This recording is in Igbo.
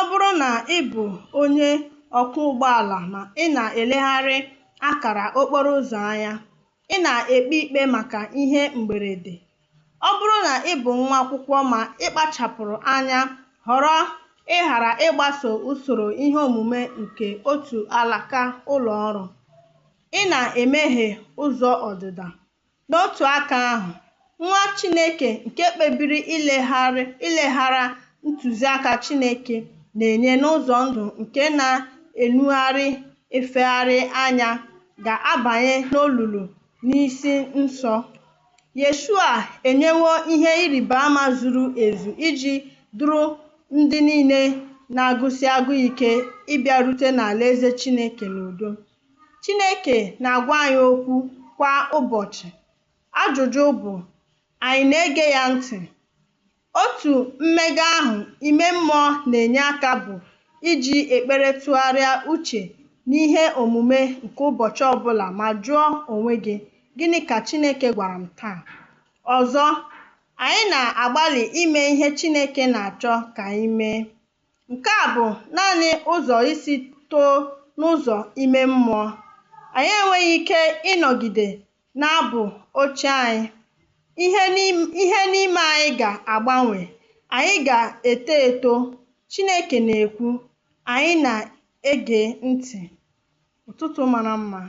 bụrụ na ị bụ onye ọkwọ ụgbọala ma ị na-elegharị akara okporo ụzọ anya, ị na-ekpe ikpe maka ihe mberede. Ọ bụrụ na ị bụ nwa akwụkwọ ma ị kpachapụrụ anya họrọ ịghara ịgbaso usoro ihe omume nke otu alaka ụlọ ọrụ, ị na-emehie ụzọ ọdịda. N'otu aka ahụ, nwa Chineke nke kpebiri ileghara ntụziaka Chineke na-enye n'ụzọ ndụ nke na-enugharị efegharị anya ga-abanye n'olulu n'isi nsọ. Yeshua enyewo ihe ịrịba ama zuru ezu iji duru ndị niile na-agụsi agụụ ike ịbịarute n'alaeze Chineke n'udo. Chineke na-agwa anyị okwu kwa ụbọchị. Ajụjụ bụ, anyị na-ege ya ntị? Otu mmega ahụ ime mmụọ na-enye aka bụ iji ekpere tụgharịa uche n'ihe omume nke ụbọchị ọbụla ma jụọ onwe gị, gịnị ka Chineke gwara m taa? Ọzọ, anyị na-agbalị ime ihe Chineke na-achọ ka anyị mee. Nke a bụ naanị ụzọ isi too n'ụzọ ime mmụọ. Anyị enweghị ike ịnọgide na-abụ oche anyị. Ihe n'ime anyị ga-agbanwe. Anyị ga-eto eto. Chineke na-ekwu, anyị na-ege ntị. Ụtụtụ mara mma.